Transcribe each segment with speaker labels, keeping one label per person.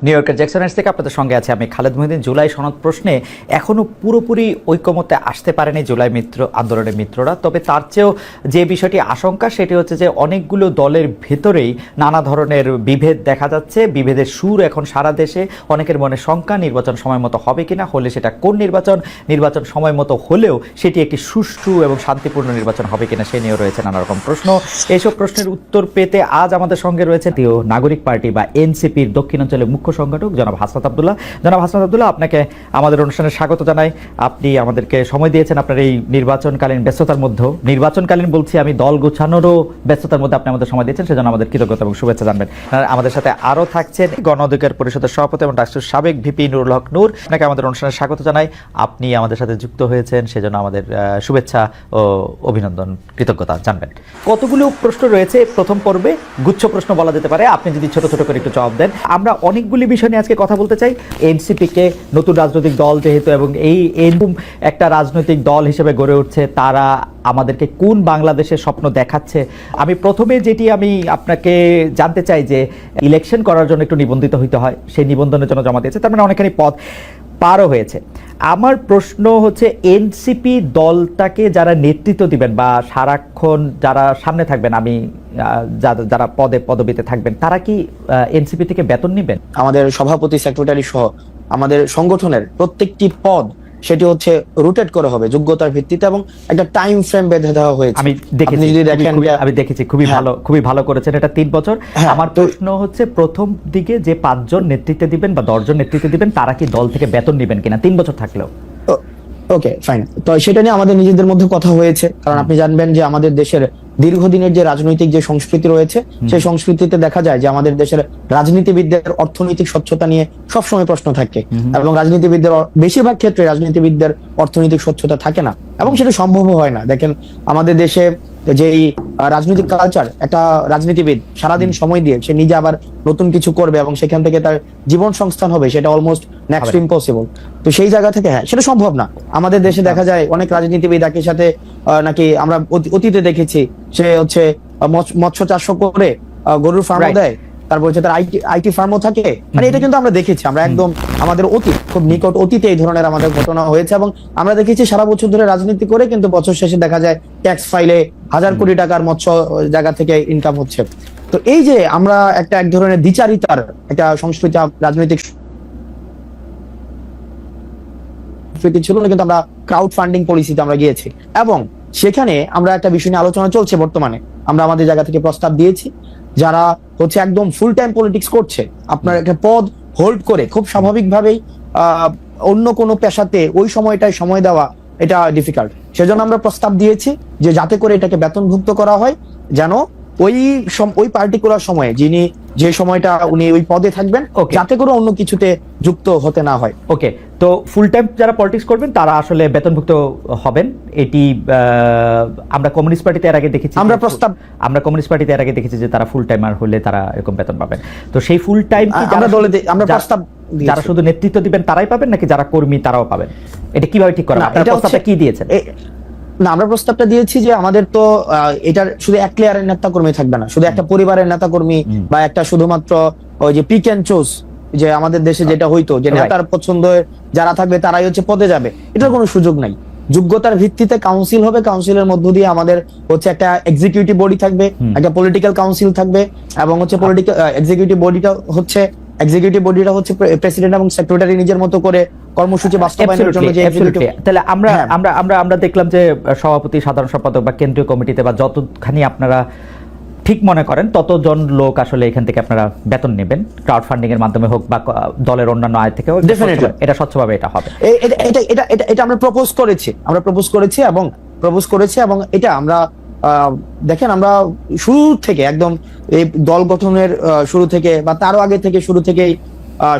Speaker 1: New ইয়র্কের Jackson থেকে আপনাদের সঙ্গে আছে আমি খালেদ মহিউদ্দিন। জুলাই সনদ প্রশ্নে এখনও পুরোপুরি ঐকমত্যে আসতে পারেনি জুলাই আন্দোলনের মিত্ররা। তবে তার চেয়েও যে বিষয়টি আশঙ্কা সেটি হচ্ছে যে অনেকগুলো দলের ভেতরেই নানা ধরনের বিভেদ দেখা যাচ্ছে। বিভেদের সুর এখন সারা দেশে, অনেকের মনে শঙ্কা নির্বাচন সময় মতো হবে কিনা, হলে সেটা কোন নির্বাচন সময় মতো হলেও সেটি একটি সুষ্ঠু এবং শান্তিপূর্ণ নির্বাচন হবে কিনা সে নিয়েও রয়েছে নানা রকম প্রশ্ন। এইসব প্রশ্নের উত্তর পেতে আজ আমাদের সঙ্গে রয়েছে নাগরিক পার্টি বা এনসিপির দক্ষিণাঞ্চলের মুখ্য সংগঠক জনাব হাসনাত আব্দুল্লাহ। জনাব হাসনাত আব্দুল্লাহ, আপনাকে আমাদের অনুষ্ঠানে স্বাগত জানাই। আপনি আমাদেরকে সময় দিয়েছেন আপনার এই নির্বাচনকালীন ব্যস্ততার মধ্যে, নির্বাচনকালীন বলছি আমি, দল গোছানোরও ব্যস্ততার মধ্যে আপনি আমাদের সময় দিয়েছেন, সেজন্য আমাদের কৃতজ্ঞতা এবং শুভেচ্ছা জানবেন। আমাদের সাথে আরও থাকছেন গণ অধিকার পরিষদের সভাপতি এবং ডাকসুর সাবেক ভিপি নুরুল হক নূর। আপনাকে আমাদের অনুষ্ঠানে স্বাগত জানাই। আপনি আমাদের সাথে যুক্ত হয়েছেন, সেজন্য আমাদের শুভেচ্ছা ও অভিনন্দন, কৃতজ্ঞতা জানবেন। কতগুলো প্রশ্ন রয়েছে প্রথম পর্বে, গুচ্ছ প্রশ্ন বলা যেতে পারে, আপনি যদি ছোট ছোট করে একটু জবাব দেন। আমরা অনেকগুলি বিষয় নিয়ে আজকে কথা বলতে চাই। এনসিপিকে নতুন রাজনৈতিক দল যেহেতু, এবং এরকম একটা রাজনৈতিক দল হিসেবে গড়ে উঠছে, তারা আমাদেরকে কোন বাংলাদেশের স্বপ্ন দেখাচ্ছে। আমি প্রথমে যেটি আমি আপনাকে জানতে চাই যে ইলেকশন করার জন্য একটু নিবন্ধিত হইতে হয়, সেই নিবন্ধনের জন্য জমা দিয়েছে, তার মানে অনেকখানি পথ পারও হয়েছে। আমার প্রশ্ন হচ্ছে, এনসিপি দলটাকে যারা নেতৃত্ব দিবেন বা সারাক্ষণ যারা সামনে থাকবেন, আমি যারা পদবিতে থাকবেন, তারা কি এনসিপি থেকে বেতন নেবেন?
Speaker 2: আমাদের সভাপতি, সেক্রেটারি সহ আমাদের সংগঠনের প্রত্যেকটি পদ সেটি হচ্ছে রোটেট করা হবে যোগ্যতার ভিত্তিতে, এবং একটা টাইম ফ্রেম বেঁধে দেওয়া হয়েছে।
Speaker 1: আমি দেখেছি খুবই ভালো করেছেন এটা 3 বছর। আমার প্রশ্ন হচ্ছে, প্রথম দিকে যে 5 জন নেতৃত্ব দিবেন বা 10 জন নেতৃত্ব দিবেন, তারা কি দল থেকে বেতন নেবেন কিনা 3 বছর থাকলেও?
Speaker 2: ওকে, ফাইন। তো সেটা নিয়ে আমাদের নিজেদের মধ্যে কথা হয়েছে, কারণ আপনি জানবেন যে আমাদের দেশের দীর্ঘদিনের যে রাজনৈতিক যে সংস্কৃতি রয়েছে, সেই সংস্কৃতিতে দেখা যায় যে আমাদের দেশের রাজনীতিবিদদের অর্থনৈতিক স্বচ্ছতা নিয়ে সবসময় প্রশ্ন থাকে, এবং রাজনীতিবিদদের বেশিরভাগ ক্ষেত্রে রাজনীতিবিদদের অর্থনৈতিক স্বচ্ছতা থাকে না, এবং সেটা সম্ভবও হয় না। দেখেন আমাদের দেশে যে রাজনৈতিক কালচার, একটা রাজনীতিবিদ সারাদিন সময় দিয়ে সে নিজে আবার নতুন কিছু করবে এবং সেখান থেকে তার জীবন সংস্থান হবে, সেটা অলমোস্ট নেক্সট টু ইম্পসিবল। তো সেই জায়গা থেকে সেটা সম্ভব না। আমাদের দেশে দেখা যায় অনেক রাজনীতিবিদ একই সাথে নাকি আমরা অতীতে দেখেছি, সে হচ্ছে মৎস্য চাষ করে গরুর ফার্মও দেয়, তারপর হচ্ছে তার আইটি ফার্মও থাকে। মানে এটা কিন্তু আমরা দেখেছি, আমরা একদম আমাদের খুব নিকট অতীতে এই ধরনের আমাদের ঘটনা হয়েছে, এবং আমরা দেখেছি সারা বছর ধরে রাজনীতি করে কিন্তু বছর শেষে দেখা যায় ট্যাক্স ফাইলে 1000 কোটি টাকার মৎস্য জায়গা থেকে ইনকাম হচ্ছে। তো এই যে আমরা এক ধরনের দ্বিচারিতার একটা সংস্কৃতি, রাজনৈতিক সংস্কৃতি ছিল না, কিন্তু আমরা ক্রাউড ফান্ডিং পলিসিতে আমরা গিয়েছি, এবং সেখানে আমরা একটা বিষয় নিয়ে আলোচনা চলছে বর্তমানে। আমরা আমাদের জায়গা থেকে প্রস্তাব দিয়েছি, যারা হচ্ছে একদম ফুল টাইম পলিটিক্স করছে, আপনার একটা পদ হোল্ড করে খুব স্বাভাবিকভাবেই অন্য কোনো পেশাতে ওই সময়টায় সময় দেওয়া এটা ডিফিকাল্ট। সেজন্য আমরা প্রস্তাব দিয়েছি যে যাতে করে এটাকে বেতনভুক্ত করা হয়, যেন ওই পার্টিকুলার সময়ে যে সময়টা উনি ওই পদে থাকবেন, যাতে করে অন্য কিছুতে যুক্ত হতে না হয়।
Speaker 1: ওকে, তো ফুল টাইম যারা পলিটিক্স করবেন তারা আসলে বেতনভুক্ত হবেন। এটি আমরা কমিউনিস্ট পার্টিতে এর আগে দেখেছি, যে তারা ফুল টাইমার হলে তারা এরকম বেতন পাবেন। তো সেই ফুল টাইম কি আমরা প্রস্তাব যারা শুধু নেতৃত্ব দিবেন তারাই পাবেন, নাকি যারা কর্মী তারাও পাবেন? এটা কিভাবে ঠিক করা? আপনারা প্রস্তাবটা কি দিয়েছেন?
Speaker 2: না, আমরা প্রস্তাবটা দিয়েছি যে আমাদের তো এটার শুধু এক লেয়ারের নেতা কর্মী থাকবে না, শুধু একটা পরিবারের নেতা কর্মী বা একটা শুধুমাত্র ওই যে পিক এন্ড চুজ, যে আমাদের দেশে যেটা হইতো যে নেতার পছন্দ যারা থাকবে তারাই হচ্ছে পদে যাবে, এটার কোনো সুযোগ নাই। যোগ্যতার ভিত্তিতে কাউন্সিল হবে, কাউন্সিলের মধ্য দিয়ে আমাদের হচ্ছে একটা এক্সিকিউটিভ বডি থাকবে, একটা পলিটিক্যাল কাউন্সিল থাকবে, এবং হচ্ছে এক্সিকিউটিভ বডিটা হচ্ছে প্রেসিডেন্ট এবং সেক্রেটারি নিজের মতো করে কর্মসূচি বাস্তবায়নের জন্য যে
Speaker 1: তাহলে আমরা দেখলাম যে সভাপতি, সাধারণ সম্পাদক বা কেন্দ্রীয় কমিটিতে বা যতখানি আপনারা ঠিক মনে করেন ততজন লোক আসলে এখান থেকে আপনারা বেতন নেবেন, ক্রাউড ফান্ডিং এর মাধ্যমে হোক বা দলের অন্যান্য আয় থেকে হোক, এটা স্বচ্ছভাবে এটা হবে।
Speaker 2: এটা আমরা প্রপোজ করেছি এবং এটা আমরা দেখেন, আমরা শুরু থেকে একদম এই দল গঠনের শুরু থেকে বা তারও আগে থেকে শুরু থেকেই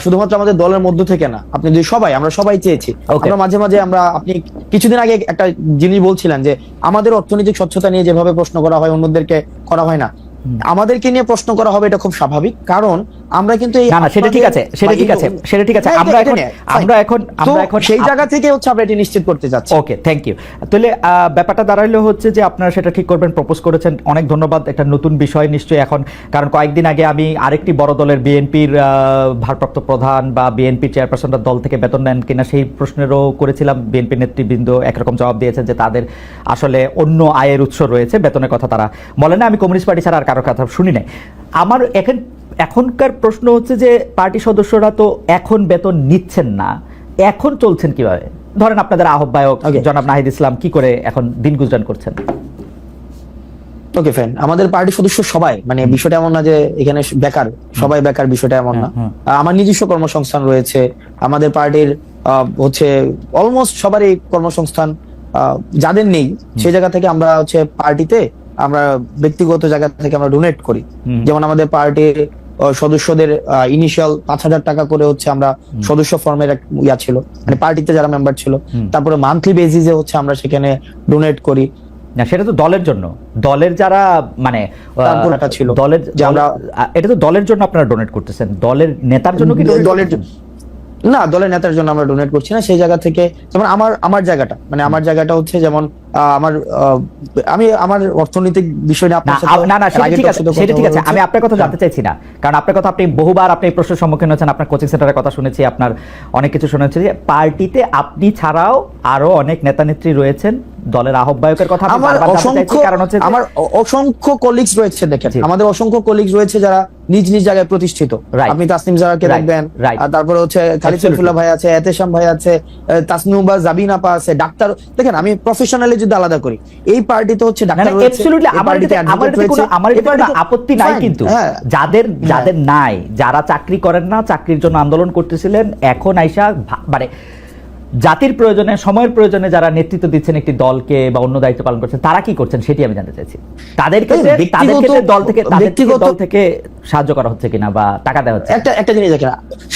Speaker 2: শুধুমাত্র আমাদের দলের মধ্য থেকে না, আপনি যদি আমরা সবাই চেয়েছি। আমরা মাঝে মাঝে আপনি কিছুদিন আগে একটা জিনিস বলছিলেন যে আমাদের অর্থনৈতিক স্বচ্ছতা নিয়ে যেভাবে প্রশ্ন করা হয় অন্যদেরকে করা হয় না, আমাদেরকে নিয়ে প্রশ্ন করা হবে, এটা খুব স্বাভাবিক। কারণ আমরা কিন্তু এই
Speaker 1: না না সেটা ঠিক আছে, সেটা ঠিক আছে, সেটা ঠিক আছে। আমরা এখন
Speaker 2: সেই জায়গা থেকে হচ্ছে আমরা এটি নিশ্চিত করতে যাচ্ছি।
Speaker 1: ওকে, থ্যাংক ইউ। তাহলে ব্যাপারটা দাঁড়াইলো হচ্ছে যে আপনারা সেটা ঠিক করবেন, প্রপোজ করেছেন, অনেক ধন্যবাদ। একটা নতুন বিষয় নিশ্চয়ই এখন, কারণ কয়েকদিন আগে আমি আরেকটি বড় দলের বিএনপির ভারপ্রাপ্ত প্রধান বা বিএনপি চেয়ারপারসনরা দল থেকে বেতন নেন কিনা সেই প্রশ্নেরও করেছিলাম। বিএনপি নেতৃবৃন্দ একরকম জবাব দিয়েছেন যে তাদের আসলে অন্য আয়ের উৎস রয়েছে, বেতনের কথা তারা বলে না। আমি কমিউনিস্ট পার্টি ছাড়া আর কারোর কথা শুনি নাই। আমার এখনকার প্রশ্ন হচ্ছে যে পার্টি সদস্যরা তো এখন বেতন নিচ্ছেন না, এখন চলছেন কিভাবে? ধরেন আপনাদের আহ্বায়ক জনাব নাহিদ ইসলাম কি করে এখন দিন গুজরান করছেন?
Speaker 2: ওকে ফাইন, আমাদের পার্টি সদস্য সবাই, মানে বিষয়টা এমন না যে এখানে বেকার, সবাই বেকার, বিষয়টা এমন না। আমার নিজস্ব কর্মসংস্থান রয়েছে, আমাদের পার্টির হচ্ছে অলমোস্ট সবারই কর্মসংস্থান। যাদের নেই সেই জায়গা থেকে আমরা হচ্ছে পার্টিতে আমরা ব্যক্তিগত জায়গা থেকে আমরা ডোনেট করি। যেমন আমাদের পার্টির সদস্যদের ইনিশিয়াল 5,000 টাকা করে হচ্ছে আমরা সদস্য ফর্মের ইয়া ছিল, মানে পার্টিতে যারা মেম্বার ছিল। তারপরে মান্থলি বেসিসে হচ্ছে আমরা সেখানে ডোনেট করি।
Speaker 1: না সেটা তো দলের জন্য, দলের যারা মানে
Speaker 2: ছিল
Speaker 1: দলের যে আমরা, এটা তো দলের জন্য আপনারা ডোনেট করতেছেন, দলের নেতার জন্য কি?
Speaker 2: দলের জন্য না, দলের নেতার জন্য আমরা ডোনেট করছি না। সেই জায়গা থেকে যেমন আমার জায়গাটা, মানে আমার জায়গাটা হচ্ছে যেমন আমি আমার অর্থনৈতিক বিষয় নিয়ে আপনার সাথে,
Speaker 1: না সেটা ঠিক আছে, আমি আপনার কথা জানতে চাইছি না, কারণ আপনার কথা, আপনি বহুবার আপনি প্রশ্নের সম্মুখীন হচ্ছেন, আপনার কোচিং সেন্টারের কথা শুনেছি, আপনার অনেক কিছু শুনেছি যে পার্টিতে আপনি ছাড়াও আরো অনেক নেতা নেত্রী রয়েছেন, দলের আহ্বায়কের কথা আমি বারবার জানতে চাইছি, কারণ হচ্ছে
Speaker 2: আমার অসংখ্য কলিগস রয়েছে। দেখেন আমাদের অসংখ্য কলিগস রয়েছে যারা নিজ নিজ জায়গায় প্রতিষ্ঠিত। আপনি তাসনিম জারাকে দেখবেন, তারপরে হচ্ছে খালিদ সাইফুল্লাহ ভাই আছে, এতেশাম ভাই আছে, তাসনুবা জাবিন আপা আছে, ডাক্তার। দেখেন আমি প্রফেশনালি যদি আলাদা করি, এই পার্টিতে হচ্ছে ডাক্তার রয়েছে,
Speaker 1: অ্যাবসলিউটলি আমার কোনো আপত্তি নাই, কিন্তু যাদের নাই, যারা চাকরি করেন না, চাকরির জন্য আন্দোলন করতেছিলেন, এখন আইসা মানে জাতির প্রয়োজনে, সময়ের প্রয়োজনে যারা নেতৃত্ব দিচ্ছেন একটি দলকে বা অন্য দায়িত্ব পালন করছেন, তারা কি করছেন সেটি আমি জানতে চাইছি। তাদের ক্ষেত্রে দল থেকে সাহায্য করা হচ্ছে কিনা বা টাকা দেওয়া হচ্ছে?
Speaker 2: একটা জিনিস দেখেন,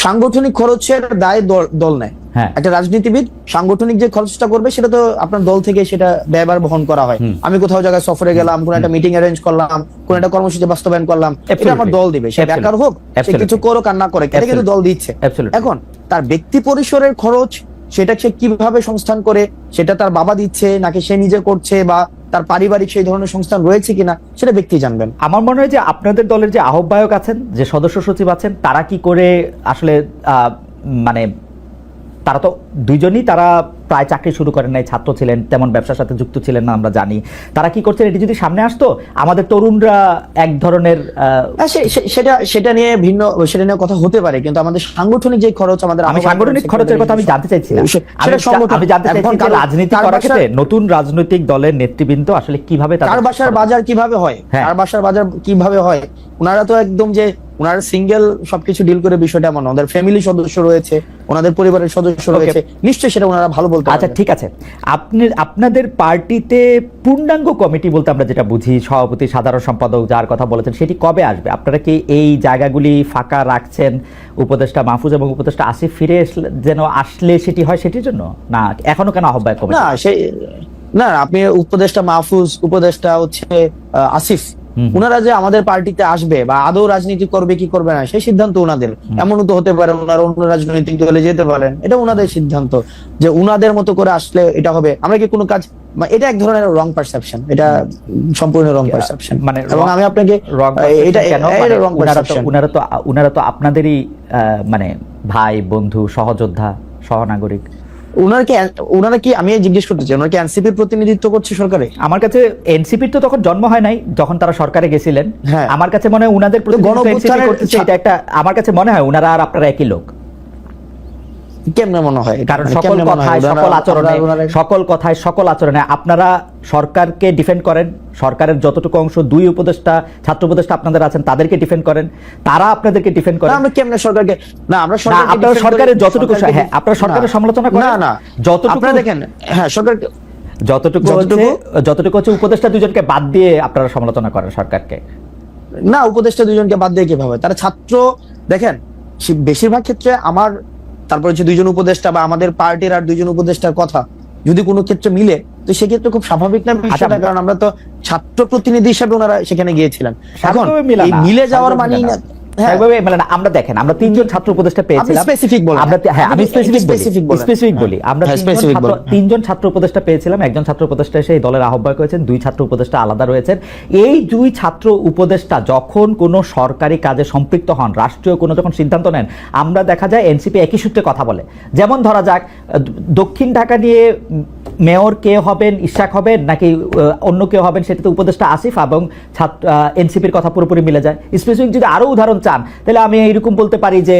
Speaker 2: সাংগঠনিক খরচের দায় দল নেয়। একটা রাজনীতিবিদ সাংগঠনিক যে খরচটা করবে সেটা তো আপনার দল থেকে সেটা ব্যয়ভার বহন করা হয়। আমি কোথাও জায়গায় সফরে গেলাম, কোন একটা মিটিং অ্যারেঞ্জ করলাম, কোন একটা কর্মসূচি বাস্তবায়ন করলাম, এটা আমার দল দিবে। সে বেকার হোক, সে কিছু করুক আর না করে, এটা কিন্তু দল দিচ্ছে। এখন তার ব্যক্তি পরিসরের খরচ সেটা সে কিভাবে সংস্থান করে, সেটা তার বাবা দিচ্ছে নাকি সে নিজে করছে, বা তার পারিবারিক সেই ধরনের সংস্থান রয়েছে কিনা, সেটা ব্যক্তি জানবেন।
Speaker 1: আমার মনে হয় যে আপনাদের দলের যে আহ্বায়ক আছেন, যে সদস্য সচিব আছেন, তারা কি করে আসলে মানে তারা তো দুইজনই তারা প্রায় চাকরি শুরু করেন নাই, ছাত্র ছিলেন, তেমন ব্যবসার সাথে যুক্ত ছিলেন না, আমরা জানি। তারা কি করছেন এটি যদি সামনে আসতো, আমাদের তরুণরা এক ধরনের
Speaker 2: সেটা নিয়ে ভিন্ন, সেটা নিয়ে কথা হতে পারে, কিন্তু আমাদের সাংগঠনিক যে খরচ,
Speaker 1: আমি সাংগঠনিক খরচের কথা আমি জানতে চাইছি না, আমি জানতে চাইছি যে রাজনীতি করার ক্ষেত্রে নতুন রাজনৈতিক দলের নেতৃবৃন্দ আসলে কিভাবে,
Speaker 2: কার বাসার বাজার কিভাবে হয়, কার বাসার বাজার কিভাবে হয়, ওনারা তো একদম যে ওনারা সিঙ্গেল সবকিছু ডিল করে, বিষয়টা এমন। ওনাদের ফ্যামিলি সদস্য রয়েছে, ওনাদের পরিবারের সদস্য রয়েছে, নিশ্চয়ই সেটা ওনারা ভালো বলতে।
Speaker 1: আচ্ছা ঠিক আছে, আপনাদের পার্টিতে পূর্ণাঙ্গ কমিটি বলতে আমরা যেটা বুঝি, সভাপতি, সাধারণ সম্পাদক, যার কথা বলেছেন, সেটি কবে আসবে? আপনারা কি এই জায়গাগুলি ফাঁকা রাখছেন উপদেষ্টা মাহফুজ এবং উপদেষ্টা আসিফ ফিরে যেন আসলে সেটি হয়, সেটির জন্য? না এখনো কেন আহ্বায়ক কমিটি?
Speaker 2: না আপনি উপদেষ্টা মাহফুজ, উপদেষ্টা হচ্ছে আসিফ, ওনারা যে আমাদের পার্টিতে আসবে বা আদৌ রাজনীতি করবে কি করবে না, সেই সিদ্ধান্ত ওনাদের। এমনও তো হতে পারে ওনারা অন্য রাজনৈতিক দলে যেতে পারেন, এটা ওনাদের সিদ্ধান্ত, যে ওনাদের মতো করে আসলে এটা হবে। আমরা কি কোনো কাজ, এটা এক ধরনের রং পারসেপশন, এটা সম্পূর্ণ রং পারসেপশন।
Speaker 1: মানে
Speaker 2: এবং আমি আপনাকে
Speaker 1: এটা ওনারা তো আপনাদেরই মানে ভাই, বন্ধু, সহযোদ্ধা, সহনাগরিক।
Speaker 2: ওনারা কি, আমি জিজ্ঞেস করতে চাই, ওনারা কি এনসিপির প্রতিনিধিত্ব করছে সরকারে?
Speaker 1: আমার কাছে এনসিপির তো তখন জন্ম হয় নাই যখন তারা সরকারে গেছিলেন। আমার কাছে মনে হয় উনাদের প্রতিনিধিত্ব করতেছে, এটা একটা, আমার কাছে মনে হয় উনারা আর আপনারা একই লোক।
Speaker 2: কেমনে মনে হয়?
Speaker 1: কারণ সকল কথায়, সকল আচরণে আপনারা সরকারকে ডিফেন্ড করেন, সরকারের যতটুকু অংশ, দুই উপদেষ্টা, ছাত্র উপদেষ্টা আপনাদের আছেন, তাদেরকে ডিফেন্ড করেন, তারা আপনাদেরকে ডিফেন্ড করেন।
Speaker 2: আমরা কেমনে সরকারকে, না আমরা
Speaker 1: আপনারা সরকারের যতটুকু, হ্যাঁ আপনারা সরকারের সমালোচনা করেন, না
Speaker 2: যতটুকু দেখেন, হ্যাঁ সরকারকে
Speaker 1: যতটুকু হচ্ছে উপদেষ্টা দুজনকে বাদ দিয়ে আপনারা সমালোচনা করেন সরকারকে।
Speaker 2: না উপদেষ্টা দুজনকে বাদ দিয়ে কিভাবে? তারা ছাত্র, দেখেন বেশিরভাগ ক্ষেত্রে আমার, তারপর হচ্ছে দুইজন উপদেষ্টা বা আমাদের পার্টির আর দুইজন উপদেষ্টার কথা যদি কোনো ক্ষেত্রে মিলে, তো সেক্ষেত্রে খুব স্বাভাবিক না বিষয়টা, কারণ আমরা তো ছাত্র প্রতিনিধি হিসেবে ওনারা সেখানে গিয়েছিলেন। এখন মিলে যাওয়ার মানে না, হ্যাঁ।
Speaker 1: একভাবে মানে না, আমরা দেখেন আমরা তিনজন ছাত্র উপদেষ্টা পেয়েছিলাম।
Speaker 2: specific বলেন।
Speaker 1: আমরা হ্যাঁ আমি
Speaker 2: আপনি
Speaker 1: স্পেসিফিক
Speaker 2: specific বলেন।
Speaker 1: স্পেসিফিক বলি। আমরা
Speaker 2: হ্যাঁ, specific বলেন।
Speaker 1: তিনজন ছাত্র উপদেষ্টা পেয়েছিলাম। একজন ছাত্র উপদেষ্টা এসে এই দলের আহ্বায়ক হয়েছেন, দুই ছাত্র উপদেষ্টা আলাদা রয়েছেন। এই দুই ছাত্র উপদেষ্টা যখন কোনো সরকারি কাজে সম্পৃক্ত হন, রাষ্ট্রীয় কোনো যখন সিদ্ধান্ত নেন, আমরা দেখা যায় এনসিপি একই সূত্রে কথা বলে। যেমন ধরা যাক দক্ষিণ ঢাকা নিয়ে মেয়র কে হবেন, ইশাক হবেন নাকি অন্য কেউ হবেন, সেটাতে উপদেষ্টা আসিফ এবং এনসিপির কথা পুরোপুরি মিলে যায়। স্পেসিফিক যদি আরো উদাহরণ চান তাহলে আমি এইরকম বলতে পারি যে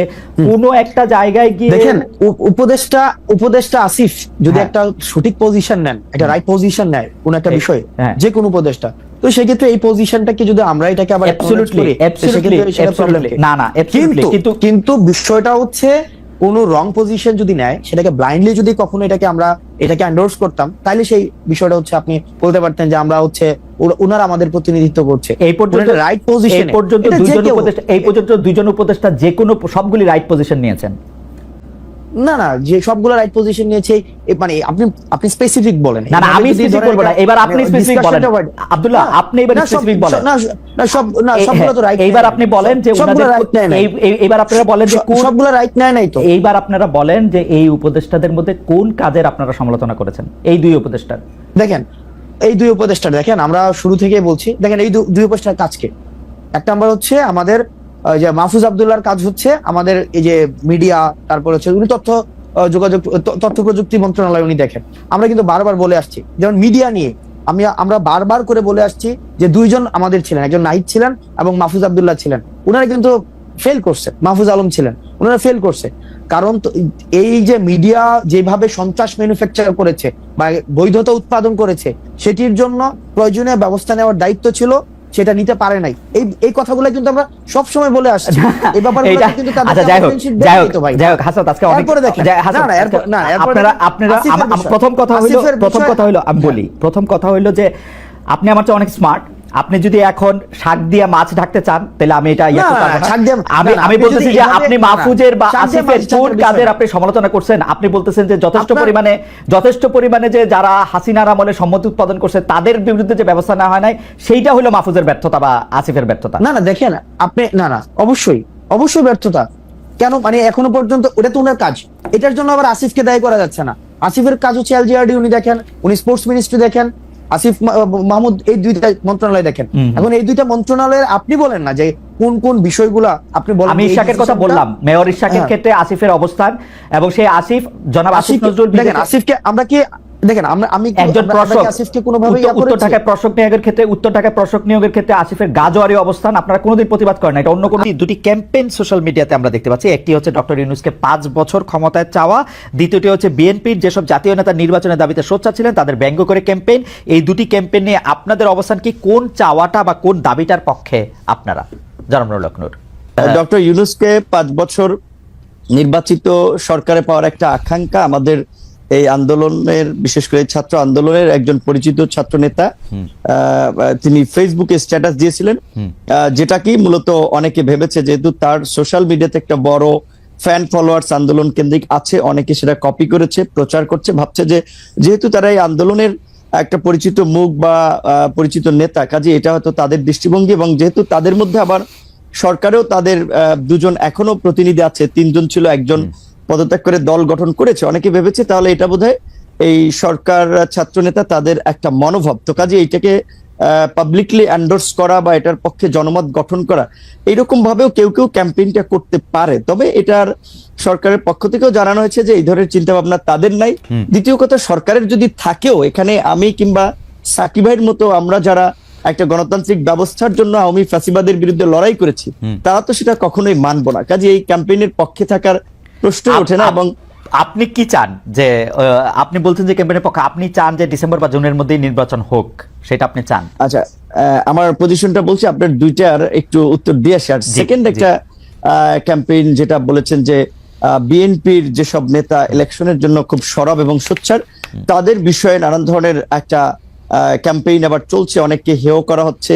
Speaker 1: কোনো একটা জায়গায় গিয়ে
Speaker 2: দেখেন উপদেষ্টা আসিফ যদি একটা সঠিক পজিশন নেন, একটা রাইট পজিশন নেয় কোন একটা বিষয়ে,
Speaker 1: হ্যাঁ।
Speaker 2: যে কোনো উপদেষ্টা, তো সেক্ষেত্রে এই পজিশনটাকে যদি আমরা এটাকে আবার acknowledge করি, সেক্ষেত্রে সেটা problem কি?
Speaker 1: না absolutely,
Speaker 2: কিন্তু বিষয়টা হচ্ছে কোন রং পজিশন যদি নেয়, সেটাকে ব্লাইন্ডলি যদি কখনো এটাকে এন্ডোর্স করতাম, তাহলে সেই বিষয়টা হচ্ছে আপনি বলতে পারতেন যে আমরা হচ্ছে ওনারা আমাদের প্রতিনিধিত্ব করছে।
Speaker 1: এই পর্যন্ত
Speaker 2: রাইট পজিশন
Speaker 1: এই পর্যন্ত দুইজন উপদেষ্টা যে কোনো সবগুলি রাইট পজিশন নিয়েছেন।
Speaker 2: না যে সবগুলো রাইট পজিশন নিয়েছে, মানে আপনি স্পেসিফিক বলেন।
Speaker 1: না আমি স্পেসিফিক বলবো না, এবার আপনি স্পেসিফিক বলেন আব্দুল্লাহ, আপনি এবার স্পেসিফিক বলেন।
Speaker 2: না সবগুলো তো রাইট।
Speaker 1: এইবার আপনি বলেন যে এইবার আপনারা বলেন যে
Speaker 2: সবগুলো রাইট নাই তো।
Speaker 1: এইবার আপনারা বলেন যে এই উপদেষ্টাদের মধ্যে কোন কাজের আপনারা সমালোচনা করেছেন এই দুই উপদেষ্টার?
Speaker 2: দেখেন এই দুই উপদেষ্টা, দেখেন আমরা শুরু থেকে বলছি, দেখেন এই দুই উপদেষ্টার কাজকে, এক নাম্বার হচ্ছে আমাদের যে মাহফুজ আব্দুল্লাহর কাজ হচ্ছে আমাদের এই যে মিডিয়া, তারপর হচ্ছে উনি তথ্য প্রযুক্তি মন্ত্রণালয় উনি দেখেন। আমরা কিন্তু বারবার বলে আসছি, যেমন মিডিয়া নিয়ে আমরা বারবার করে বলে আসছি যে দুইজন আমাদের ছিলেন, একজন নাহিদ ছিলেন এবং মাহফুজ আব্দুল্লাহ ছিলেন। ওনারা কিন্তু ফেল করছে, মাহফুজ আলম ছিলেন, ওনারা ফেল করছে। কারণ এই যে মিডিয়া যেভাবে সন্ত্রাস ম্যানুফ্যাকচার করেছে বা বৈধতা উৎপাদন করেছে, সেটির জন্য প্রয়োজনীয় ব্যবস্থা নেওয়ার দায়িত্ব ছিল, সেটা নিতে পারে নাই। এই কথাগুলো কিন্তু আমরা সব সময় বলে আসছি। এই ব্যাপারগুলো কিন্তু
Speaker 1: আচ্ছা যাই হোক হাসান, আজকে অনেক প্রথম কথা হলো আমি বলি, প্রথম কথা হলো যে আপনি আমার চেয়ে অনেক স্মার্ট। আপনি যদি এখন শাক দিয়ে মাছ ঢাকতে চান তাহলে আমি এটা আমি বলতেছি যে আপনি মাহফুজের বা আসিফের কোন কাজের আপনি সমালোচনা করছেন? আপনি বলতেছেন যে যথেষ্ট পরিমাণে যে যারা হাসিনার আমলে সম্মতি উৎপাদন করছে তাদের বিরুদ্ধে যে ব্যবস্থা নেওয়া হয় নাই, সেইটা হলো মাহফুজের ব্যর্থতা বা আসিফের ব্যর্থতা।
Speaker 2: না দেখেন আপনি অবশ্যই ব্যর্থতা কেন, মানে এখনো পর্যন্ত ওটা তো ওনার কাজ, এটার জন্য আবার আসিফকে দায়ী করা যাচ্ছে না। আসিফের কাজ হচ্ছে এলজিআরডি উনি দেখেন, উনি স্পোর্টস মিনিস্ট্রি দেখেন, আসিফ মাহমুদ এই দুইটা মন্ত্রণালয় দেখেন। এখন এই দুইটা মন্ত্রণালয়ের আপনি বলেন না যে কোন বিষয়গুলা আপনি বলেন।
Speaker 1: আমি ইশাকের কথা বললাম, মেয়র ইশাকের ক্ষেত্রে আসিফের অবস্থান এবং সেই আসিফ জনাব আসিফ নজরুল
Speaker 2: দেখেন আসিফকে আমরা কি দেখেন আমি
Speaker 1: একজন প্রশাসক,
Speaker 2: আসিফকে কোনোভাবে
Speaker 1: উত্তর ঢাকায় প্রশাসক নিয়োগের ক্ষেত্রে আসিফের গাজোয়ারি অবস্থান আপনারা কোনোদিন প্রতিবাদ করেন না। এটা অন্য কোনো দুটি ক্যাম্পেইন সোশ্যাল মিডিয়াতে আমরা দেখতে পাচ্ছি। একটি হচ্ছে ডক্টর ইউনূসকে 5 বছর ক্ষমতায় চাওয়া, দ্বিতীয়টি হচ্ছে বিএনপির যেসব জাতীয় নেতা নির্বাচনের দাবিতে সোচ্চার ছিলেন তাদের ব্যঙ্গ করে ক্যাম্পেইন। এই দুটি ক্যাম্পেইন নিয়ে আপনাদের অবস্থান কি? কোন চাওয়াটা বা কোন দাবিটার পক্ষে আপনারা? জনাব নুরুল হক নূর।
Speaker 3: ডক্টর ইউনূসকে 5 বছর নির্বাচিত সরকারে পাওয়ার একটা আকাঙ্ক্ষা আমাদের এই আন্দোলনের, বিশেষ করে ছাত্র আন্দোলনের একজন পরিচিত ছাত্র নেতা তিনি ফেসবুকে স্ট্যাটাস দিয়েছিলেন, যেটা কি মূলত অনেকে ভেবেছে যেহেতু তার সোশ্যাল মিডিয়াতে একটা বড় ফ্যান ফলোয়ার্স আন্দোলন কেন্দ্রিক আছে, অনেকে সেটা কপি করেছে, প্রচার করছে, ভাবছে যে যেহেতু তারা এই আন্দোলনের একটা পরিচিত মুখ বা পরিচিত নেতা, কাজে এটা হয়তো তাদের দৃষ্টিভঙ্গি। এবং যেহেতু তাদের মধ্যে আবার সরকারেও তাদের দুজন এখনো প্রতিনিধি আছে, 3 জন ছিল, একজন পদত্যাগ করে দল গঠন করেছে, অনেকে ভেবেছে তাহলে এটা বোধহয় এই সরকার ছাত্র নেতা তাদের একটা মনোভাব, তো কাজে এইটাকে পাবলিকলি এন্ডোর্স করা বা এটার পক্ষে জনমত গঠন করা, এইরকম ভাবেও কেউ ক্যাম্পেইনটা করতে পারে। তবে এটার সরকারের পক্ষ থেকেও জানানো হয়েছে যে এই ধরনের চিন্তা ভাবনা তাদের নাই। দ্বিতীয় কথা, সরকারের যদি থাকেও, এখানে আমি কিংবা সাকিব ভাইয়ের মতো আমরা যারা একটা গণতান্ত্রিক ব্যবস্থার জন্য আওয়ামী ফ্যাসিবাদের বিরুদ্ধে লড়াই করেছি, তারা তো সেটা কখনোই মানবো না। কাজে এই ক্যাম্পেইনের পক্ষে থাকার প্রশ্ন ওঠে না। এবং
Speaker 1: আপনি কি চান যে আপনি বলছেন যে ক্যাম্পেইনের পক্ষে, আপনি চান যে ডিসেম্বর বা জুনের মধ্যেই নির্বাচন হোক, সেটা আপনি চান?
Speaker 3: আচ্ছা, আমার পজিশনটা বলছি, আপনার দুইটার একটু উত্তর দিয়ে আসি। আর সেকেন্ড একটা ক্যাম্পেইন যেটা বলেছেন যে বিএনপির যেসব নেতা ইলেকশনের জন্য খুব সরব এবং সোচ্চার, তাদের বিষয়ে নানান ধরনের একটা ক্যাম্পেইন আবার চলছে, অনেককে হেয় করা হচ্ছে,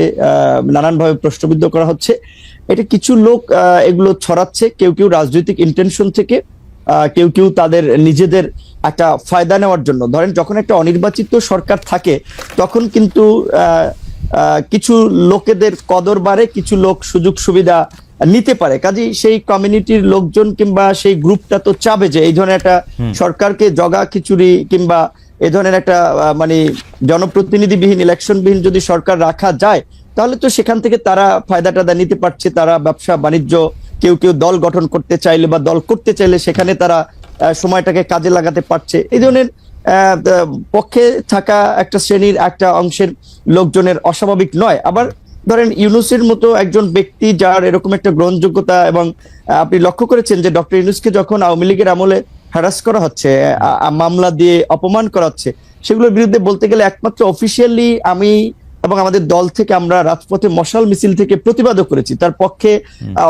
Speaker 3: নানানভাবে প্রশ্নবিদ্ধ করা হচ্ছে। এটা কিছু লোক এগুলো ছড়াচ্ছে, কেউ রাজনৈতিক ইন্টেনশন থেকে, কেউ তাদের নিজেদের একটা ফায়দা নেওয়ার জন্য। ধরেন যখন একটা অনির্বাচিত সরকার থাকে তখন কিন্তু কিছু লোকেদের কদর বাড়ে, কিছু লোক সুযোগ সুবিধা নিতে পারে। কাজেই সেই কমিউনিটির লোকজন কিংবা সেই গ্রুপটা তো চাবে যে এই ধরনের একটা সরকারকে জগা খিচুড়ি কিংবা এই ধরনের একটা মানে জনপ্রতিনিধিবিহীন ইলেকশনবিহীন যদি সরকার রাখা যায়, তাহলে তো সেখান থেকে তারা ফায়দাটা নিতে পারছে। তারা ব্যবসা বাণিজ্য, কেউ কেউ দল গঠন করতে চাইলে বা দল করতে চাইলে সেখানে তারা সময়টাকে কাজে লাগাতে পারছে। এই ধরনের পক্ষে থাকা একটা শ্রেণীর একটা অংশের লোকজনের অস্বাভাবিক নয়। আবার ধরেন ইউনূসের মতো একজন ব্যক্তি যার এরকম একটা গ্রহণযোগ্যতা, এবং আপনি লক্ষ্য করেছেন যে ডক্টর ইউনূসকে যখন আওয়ামী লীগের আমলে হ্যারাস করা হচ্ছে, মামলা দিয়ে অপমান করা হচ্ছে, সেগুলোর বিরুদ্ধে বলতে গেলে একমাত্র অফিসিয়ালি আমি এবং আমাদের দল থেকে আমরা রাজপথে মশাল মিছিল থেকে প্রতিবাদও করেছি। তার পক্ষে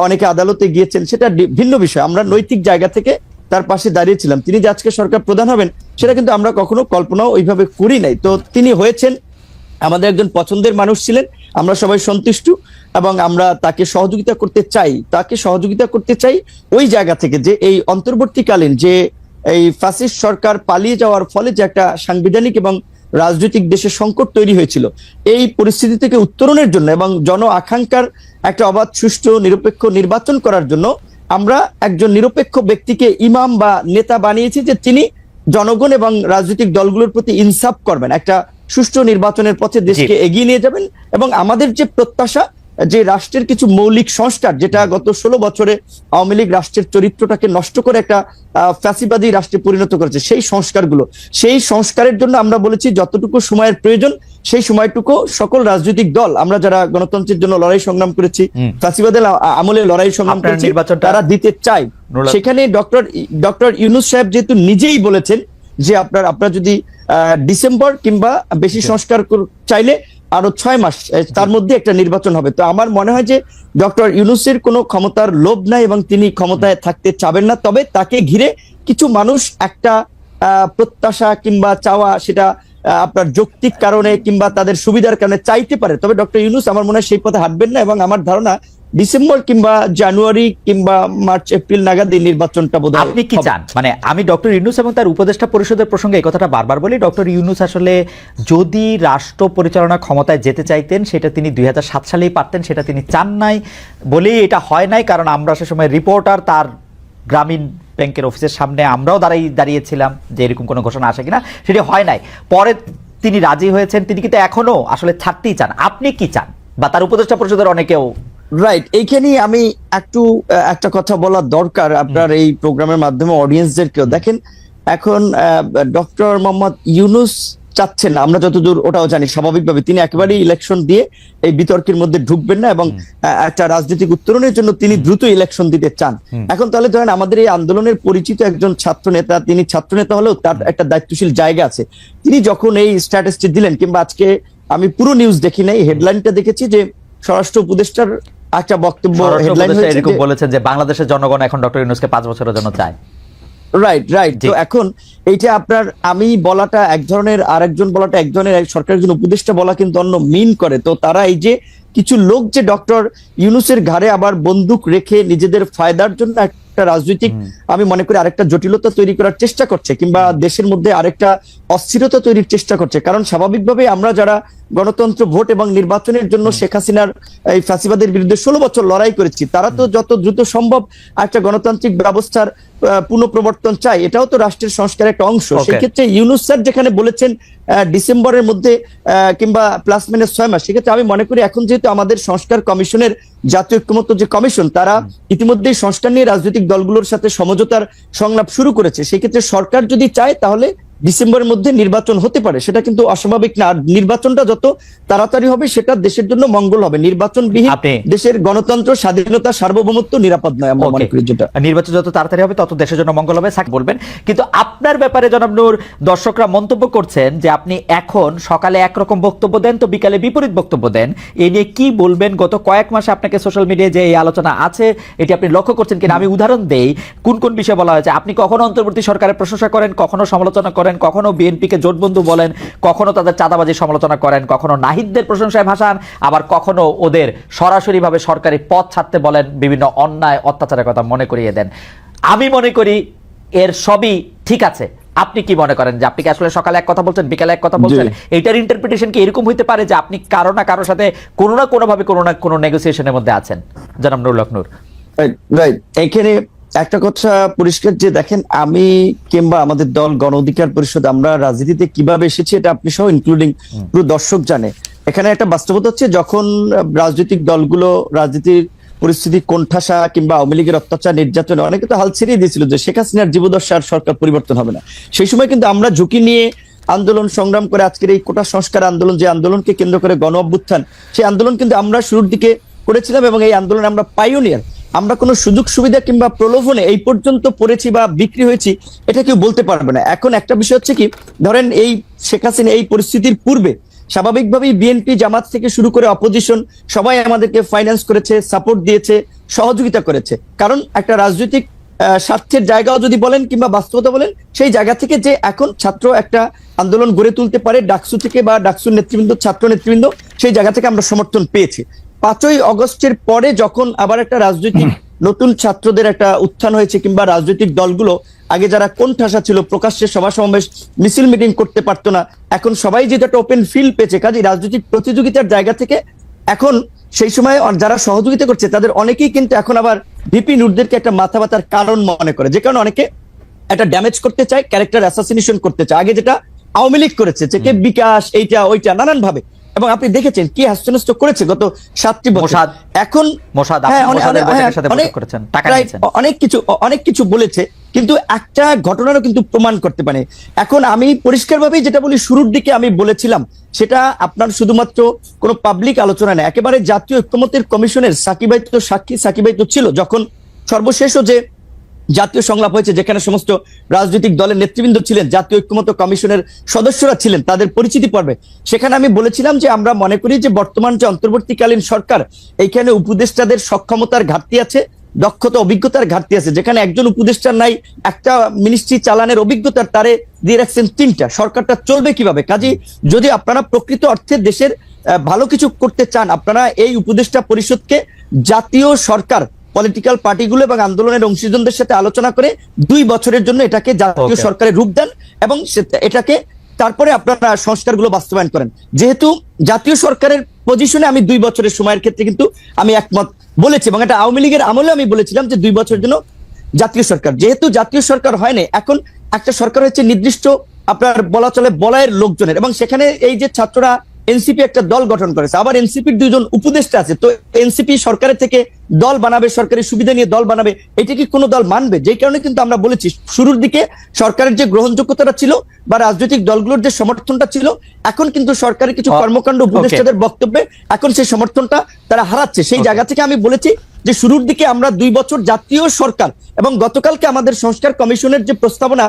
Speaker 3: অনেকে আদালতে গিয়েছেন, সেটা ভিন্ন বিষয়। আমরা নৈতিক জায়গা থেকে তার পাশে দাঁড়িয়েছিলাম। তিনি যে আজকে সরকার প্রধান হবেন সেটা কিন্তু আমরা কখনো কল্পনাও ওইভাবে করি নাই। তো তিনি হয়েছেন, আমাদের একজন পছন্দের মানুষ ছিলেন, আমরা সবাই সন্তুষ্ট এবং আমরা তাকে সহযোগিতা করতে চাই ওই জায়গা থেকে যে এই অন্তর্বর্তীকালীন যে এই ফ্যাসিস্ট সরকার পালিয়ে যাওয়ার ফলে যে একটা সাংবিধানিক এবং রাজনৈতিক দেশে সংকট তৈরি হয়েছিল, এই পরিস্থিতি থেকে উত্তরণের জন্য এবং জন আকাঙ্ক্ষার একটা অবাধ, সুষ্ঠু, নিরপেক্ষ নির্বাচন করার জন্য আমরা একজন নিরপেক্ষ ব্যক্তিকে ইমাম বা নেতা বানিয়েছি, যে তিনি জনগণ এবং রাজনৈতিক দলগুলোর প্রতি ইনসাফ করবেন, একটা সুষ্ঠু নির্বাচনের পথে দেশকে এগিয়ে নিয়ে যাবেন। এবং আমাদের যে প্রত্যাশা যে রাষ্ট্রের কিছু মৌলিক সংস্কার, যেটা গত 16 বছরে আওয়ামী লীগ রাষ্ট্রের চরিত্রটাকে নষ্ট করে একটা ফ্যাসিবাদী রাষ্ট্রে পরিণত করেছে, সেই সংস্কারের জন্য আমরা বলেছি যতটুকু সময়ের প্রয়োজন সেই সময়টুকু সকল রাজনৈতিক দল, আমরা যারা গণতন্ত্রের জন্য লড়াই সংগ্রাম করেছি, ফ্যাসিবাদের আমলে লড়াই সংগ্রাম করেছি, তারা দিতে চাই। সেখানে ডক্টর ইউনূস সাহেব যেহেতু নিজেই বলেছেন যে আপনারা যদি ডিসেম্বর কিংবা বেশি সংস্কার চাইলে আরো 6 মাস তার মধ্যে একটা নির্বাচন হবে। তো আমার মনে হয় যে ডক্টর ইউনূসের কোনো ক্ষমতার লোভ নাই এবং তিনি ক্ষমতায় থাকতে চাবেন না। তবে তাকে ঘিরে কিছু মানুষ একটা প্রত্যাশা কিংবা চাওয়া, সেটা আপনার যৌক্তিক কারণে কিংবা তাদের সুবিধার কারণে চাইতে পারে। তবে ডক্টর ইউনূস আমার মনে হয় সেই পথে হাঁটবেন না, এবং আমার ধারণা ডিসেম্বর কিংবা জানুয়ারি কিংবা মার্চ এপ্রিল নাগাদ এই নির্বাচনটা বোধহয়।
Speaker 1: আপনি কি চান? মানে আমি ডক্টর ইউনূস এবং তার উপদেষ্টা পরিষদের প্রসঙ্গে এই কথাটা বারবার বলি, ডক্টর ইউনূস আসলে যদি রাষ্ট্র পরিচালনা ক্ষমতায় যেতে চাইতেন সেটা তিনি 2007 সালেই পারতেন, সেটা তিনি চান নাই বলেই এটা হয় নাই। কারণ আমরা সে সময় রিপোর্টার তার গ্রামীণ ব্যাংকের অফিসের সামনে আমরাও দাঁড়িয়েছিলাম যে এরকম কোনো ঘোষণা আসে কিনা, সেটি হয় নাই। পরে তিনি রাজি হয়েছেন, তিনি কিন্তু এখনো আসলে ছাড়তেই চান। আপনি কি চান, বা তার উপদেষ্টা পরিষদের অনেকেও?
Speaker 3: রাইট, এইখানেই আমি একটা কথা বলা দরকার আপনার এই প্রোগ্রামের মাধ্যমে অডিয়েন্সদেরকেও। দেখেন, এখন ডক্টর মোহাম্মদ ইউনূস চাচ্ছেন না, আমরা যতদূর ওটাও জানি, স্বাভাবিকভাবে তিনি একেবারেই ইলেকশন দিয়ে এই বিতর্কের মধ্যে ঢুকবেন না, এবং একটা রাজনৈতিক উত্তরণের জন্য তিনি দ্রুত ইলেকশন দিতে চান। এখন তাহলে ধরেন আমাদের এই আন্দোলনের পরিচিত একজন ছাত্র নেতা, তিনি ছাত্র নেতা হলেও তার একটা দায়িত্বশীল জায়গা আছে। তিনি যখন এই স্ট্যাটাসটি দিলেন, কিংবা আজকে আমি পুরো নিউজ দেখি নাই, হেডলাইনটা দেখেছি যে স্বরাষ্ট্র উপদেষ্টার একটা বক্তব্য হেডলাইন হয়েছে,
Speaker 1: এরকম বলেছেন যে বাংলাদেশের জনগণ এখন ডক্টর ইউনূসকে 5 বছরের জন্য চায়।
Speaker 3: রাইট। তো এখন এইটা আপনার আমি বলাটা এক ধরনের, আরেকজন বলাটা এক ধরনের, সরকারের একজন উপদেষ্টা বলা কিন্তু অন্য মিন করে। তো তারা এই যে কিছু লোক যে ডক্টর ইউনূসের ঘাড়ে আবার বন্দুক রেখে নিজেদের ফায়দার জন্য একটা রাজনৈতিক, আমি মনে করি আরেকটা জটিলতা তৈরি করার চেষ্টা করছে, কিংবা দেশের মধ্যে আরেকটা অস্থিরতা তৈরির চেষ্টা করছে। কারণ স্বাভাবিকভাবে আমরা যারা গণতন্ত্র, ভোট এবং নির্বাচনের জন্য শেখ হাসিনার এই ফ্যাসিবাদের বিরুদ্ধে 16 বছর লড়াই করেছি, তারা তো যত দ্রুত সম্ভব একটা গণতান্ত্রিক ব্যবস্থার পুনঃপ্রবর্তন চাই। এটাও তো রাষ্ট্রের সংস্কারের একটা অংশ। সেক্ষেত্রে ইউনূস স্যার যেখানে বলেছেন ডিসেম্বরের মধ্যে কিংবা প্লাস মাইনাস 6 মাস, সেক্ষেত্রে আমি মনে করি এখন যেহেতু আমাদের সংস্কার কমিশনের জাতীয় ঐক্যমত্য যে কমিশন, তারা ইতিমধ্যেই সংস্কার নিয়ে রাজনৈতিক দলগুলোর সাথে সমঝোতার সংলাপ শুরু করেছে। সেক্ষেত্রে সরকার যদি চায় তাহলে ডিসেম্বরের মধ্যে নির্বাচন হতে পারে, সেটা কিন্তু অস্বাভাবিক না। আর নির্বাচনটা যত তাড়াতাড়ি হবে সেটা দেশের জন্য মঙ্গল হবে। নির্বাচনবিহীন দেশের গণতন্ত্র, স্বাধীনতা, সার্বভৌমত্ব নিরাপদ নয়, আমরা মনে করি। যেটা
Speaker 1: নির্বাচন যত তাড়াতাড়ি হবে তত দেশের জন্য মঙ্গল হবে, বলবেন। কিন্তু আপনার ব্যাপারে জনাব নূর, দর্শকরা মন্তব্য করছেন যে আপনি এখন সকালে একরকম বক্তব্য দেন তো বিকালে বিপরীত বক্তব্য দেন। এই নিয়ে কি বলবেন? গত কয়েক মাসে আপনাকে সোশ্যাল মিডিয়ায় যে এই আলোচনা আছে এটি আপনি লক্ষ্য করছেন কিনা? আমি উদাহরণ দেই কোন কোন বিষয়ে বলা হয়েছে। আপনি কখনো অন্তর্বর্তী সরকারের প্রশংসা করেন, কখনো সমালোচনা করেন, কখনো বিএনপিকে জোটবন্ধু বলেন, কখনো তাদের চাঁদাবাজির সমালোচনা করেন, কখনো নাহিদদের প্রশংসায় ভাসান, আবার কখনো ওদের সরাসরি ভাবে সরকারি পদ ছাড়তে বলেন, বিভিন্ন অন্যায় অত্যাচারের কথা মনে করিয়ে দেন। আমি মনে করি এর সবই ঠিক আছে, আপনি কি মনে করেন যে আপনি কি আসলে সকালে এক কথা বলছেন, বিকালে এক কথা বলছেন? এইটার ইন্টারপ্রিটেশন কি এরকম হইতে পারে যে আপনি কারো না কারোর সাথে কোনো না কোনোভাবে কোনো না কোনো নেগোসিয়েশনের মধ্যে আছেন? জনাব নুরুল হক নূর।
Speaker 3: রাইট, এখানে একটা কথা পরিষ্কার যে দেখেন, আমি কিংবা আমাদের দল গণ অধিকার পরিষদ আমরা রাজনীতিতে কিভাবে এসেছি এটা আপনি সহ ইনক্লুডিং পুরো দর্শক জানে। এখানে একটা বাস্তবতা হচ্ছে, যখন রাজনৈতিক দলগুলো রাজনীতির পরিস্থিতি কোণঠাসা কিংবা আওয়ামী লীগের অত্যাচার নির্যাতনে অনেকে তো হাল ছেড়ে দিয়েছিল যে শেখ হাসিনার জীবদশা আর সরকার পরিবর্তন হবে না, সেই সময় কিন্তু আমরা ঝুঁকি নিয়ে আন্দোলন সংগ্রাম করে আজকের এই কোটা সংস্কার আন্দোলন, যে আন্দোলনকে কেন্দ্র করে গণ অভ্যুত্থান, সেই আন্দোলন কিন্তু আমরা শুরুর দিকে করেছিলাম এবং এই আন্দোলনে আমরা পাইওনিয়ার। আমরা কোনো সুযোগ সুবিধা কিংবা প্রলোভনে এই পর্যন্ত পড়েছি বা বিক্রি হয়েছি এটা কেউ বলতে পারবে না। এখন একটা বিষয় হচ্ছে কি, ধরেন এই শেখ হাসিনা এই পরিস্থিতির পূর্বে স্বাভাবিকভাবেই বিএনপি জামাত থেকে শুরু করে অপোজিশন সবাই আমাদেরকে ফাইন্যান্স করেছে, সাপোর্ট দিয়েছে, সহযোগিতা করেছে। কারণ একটা রাজনৈতিক স্বার্থের জায়গাও যদি বলেন কিংবা বাস্তবতা বলেন, সেই জায়গা থেকে যে এখন ছাত্র একটা আন্দোলন গড়ে তুলতে পারে ডাকসু থেকে বা ডাকসুর নেতৃবৃন্দ, ছাত্র নেতৃবৃন্দ, সেই জায়গা থেকে আমরা সমর্থন পেয়েছি। 5ই অগস্টের পরে যখন আবার একটা রাজনৈতিক নতুন ছাত্রদের একটা উত্থান হয়েছে কিংবা রাজনৈতিক দলগুলো আগে যারা কোণঠাসা ছিল, প্রকাশ্যে সভা সমাবেশ মিছিল মিটিং করতে পারতো না, এখন সবাই যেটা একটা ওপেন ফিল্ড পেয়েছে, কাজে রাজনৈতিক প্রতিযোগিতার জায়গা থেকে এখন সেই সময় যারা সহযোগিতা করছে তাদের অনেকেই কিন্তু এখন আবার ভিপি নূরদেরকে একটা মাথা ব্যথার কারণ মনে করে, যে কারণে অনেকে একটা ড্যামেজ করতে চায়, ক্যারেক্টার অ্যাসাসিনেশন করতে চায়। আগে যেটা আওয়ামী লীগ করেছে, যে কে বিকাশ এইটা ওইটা নানান ভাবে, এবং আপনি দেখেছেন কি হাস্যনষ্ট করেছে গত 7টি বছর। এখন অনেক কিছু বলেছে, কিন্তু একটা ঘটনারও কিন্তু প্রমাণ করতে পারে। এখন আমি পরিষ্কারভাবেই যেটা বলি, শুরুর দিকে আমি বলেছিলাম, সেটা আপনার শুধুমাত্র কোনো পাবলিক আলোচনা না, একেবারে জাতীয় ঐক্যমত্যের কমিশনের সাকিব ভাই তো সাক্ষী, সাকিব ভাই তো ছিল যখন সর্বশেষও যে জাতীয় সংলাপ হয়েছে, যেখানে সমস্ত রাজনৈতিক দলের নেতৃবৃন্দ ছিলেন, জাতীয় ঐক্যমত্য কমিশনের সদস্যরা ছিলেন, তাদের পরিচিতি পর্বে সেখানে আমি বলেছিলাম যে আমরা মনে করি যে বর্তমান যে অন্তর্বর্তীকালীন সরকার, এইখানে উপদেষ্টাদের সক্ষমতার ঘাটতি আছে, দক্ষতা অভিজ্ঞতার ঘাটতি আছে। যেখানে একজন উপদেষ্টার নাই একটা মিনিস্ট্রি চালানের অভিজ্ঞতার, তারে দিয়ে রাখছেন 3টা, সরকারটা চলবে কিভাবে? কাজে যদি আপনারা প্রকৃত অর্থে দেশের ভালো কিছু করতে চান, আপনারা এই উপদেষ্টা পরিষদকে জাতীয় সরকার, পলিটিক্যাল পার্টিগুলো এবং আন্দোলনের অংশীজনদের সাথে আলোচনা করে 2 বছরের জন্য এটাকে জাতীয় সরকারের রূপ দেন এবং এটাকে তারপরে আপনারা সংস্কারগুলো বাস্তবায়ন করেন। যেহেতু জাতীয় সরকারের পজিশনে আমি 2 বছরের সময়ের ক্ষেত্রে কিন্তু আমি একমত বলেছি, এবং এটা আওয়ামী লীগের আমলে আমি বলেছিলাম যে 2 বছরের জন্য জাতীয় সরকার। যেহেতু জাতীয় সরকার হয় না, এখন একটা সরকার হচ্ছে নির্দিষ্ট আপনার বলা চলে বলয়ের লোকজনের, এবং সেখানে এই যে ছাত্ররা এনসিপি একটা দল গঠন করেছে, আবার এনসিপির 2জন উপদেষ্টা আছে, তো এনসিপি সরকারের থেকে দল বানাবে, সরকারি সুবিধা নিয়ে দল বানাবে, এটা কি কোনো দল মানবে? যেই কারণে কিন্তু আমরা বলেছি শুরুর দিকে সরকারের যে গ্রহণযোগ্যতাটা ছিল বা রাজনৈতিক দলগুলোর যে সমর্থনটা ছিল, এখন কিন্তু সরকারের কিছু কর্মকাণ্ড উপদেষ্টাদের বক্তব্যে এখন সেই সমর্থনটা তারা হারাচ্ছে। সেই জায়গা থেকে আমি বলেছি যে শুরুর দিকে আমরা 2 বছর জাতীয় সরকার, এবং গতকালকে আমাদের সংস্কার কমিশনের যে প্রস্তাবনা,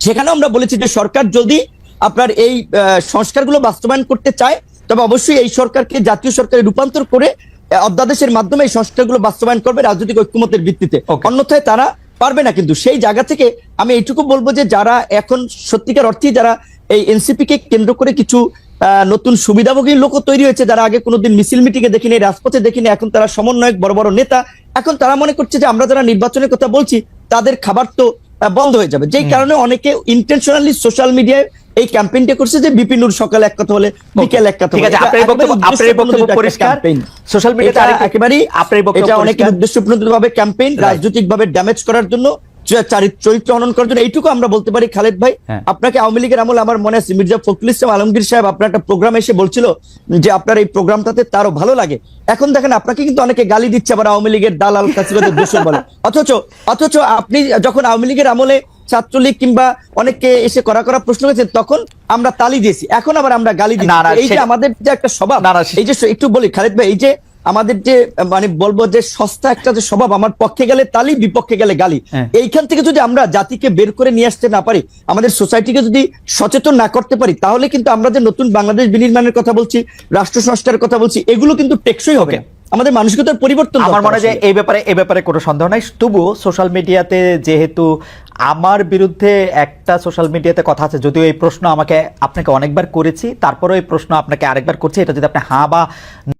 Speaker 3: সেখানে আমরা বলেছি যে সরকার যদি আপনার এই সংস্কারগুলো বাস্তবায়ন করতে চায়, তবে অবশ্যই এই সরকারকে জাতীয় সরকারে রূপান্তর করে অধ্যাদেশের মাধ্যমে এই সংস্কারগুলো বাস্তবায়ন করবে রাজনৈতিক ঐক্যমত্যের ভিত্তিতে, অন্যথায় তারা পারবে না। কিন্তু সেই জায়গা থেকে আমি এইটুকু বলবো যে যারা এখন সত্যিকার অর্থে যারা এই এনসিপি কে কেন্দ্র করে কিছু নতুন সুবিধাভোগী লোক তৈরি হয়েছে, যারা আগে কোনোদিন মিছিল মিটিং এ দেখিনি, রাজপথে দেখিনি, এখন তারা সমন্বয়ক, বড় বড় নেতা, এখন তারা মনে করছে যে আমরা যারা নির্বাচনের কথা বলছি তাদের খাবার তো বন্ধ হয়ে যাবে। যেই কারণে অনেকে ইন্টেনশনালি সোশ্যাল মিডিয়ায় এই ক্যাম্পেইনটা করছে যে বিপিন নূর সকালে এক কথা বলে, বিকেল এক কথা বলে।
Speaker 1: আপনার বক্তব্য পরিষ্কার, সোশ্যাল মিডিয়াতে
Speaker 3: একেবারেই এটা অনেকের উদ্দেশ্যপ্রণোদিতভাবে ক্যাম্পেইন, রাজনৈতিকভাবে ড্যামেজ করার জন্য, চরিত্র হনন করার জন্য। এইটুকু আমরা বলতে পারি। খালেদ ভাই, আপনাকে আওয়ামী লীগের আমল আমার মনে আছে, মির্জা ফখরুল ইসলাম আলমগীর সাহেব আপনার একটা প্রোগ্রামে এসে বলছিল যে আপনার এই প্রোগ্রামটাতে তারও ভালো লাগে। এখন দেখেন আপনাকে কিন্তু অনেকে গালি দিচ্ছে, আবার আওয়ামী লীগের দালাল কাছিবাদের দোষর বলে। অথচ আপনি যখন আওয়ামী লীগের আমলে ছাত্রলীগ কিংবা অনেককে এসে করা প্রশ্ন করেছেন, তখন আমরা তালি দিয়েছি, এখন আবার আমরা গালি দিই। এই যে আমাদের যে একটা স্বভাব, এই যে একটু বলি খালেদ ভাই, এই যে আমাদের যে মানে বলবো যে সস্তা একটা যে স্বভাব, আমার পক্ষে গেলে তালি, বিপক্ষে গেলে গালি, এইখান থেকে যদি আমরা জাতিকে বের করে নিয়ে আসতে না পারি, আমাদের সোসাইটিকে যদি সচেতন না করতে পারি, তাহলে কিন্তু আমরা যে নতুন বাংলাদেশ বিনির্মাণের কথা বলছি, রাষ্ট্র সংস্কারের কথা বলছি, এগুলো কিন্তু টেকসই হবে। আমাদের মানসিকতার পরিবর্তন।
Speaker 1: আমার মনে হয় যে এই ব্যাপারে কোনো সন্দেহ নাই। তবুও সোশ্যাল মিডিয়াতে যেহেতু আমার বিরুদ্ধে একটা সোশ্যাল মিডিয়াতে কথা আছে, যদিও এই প্রশ্ন আপনাকে অনেকবার করেছি, তারপরেও এই প্রশ্ন আপনাকে আরেকবার করছি, এটা যদি আপনি হ্যাঁ বা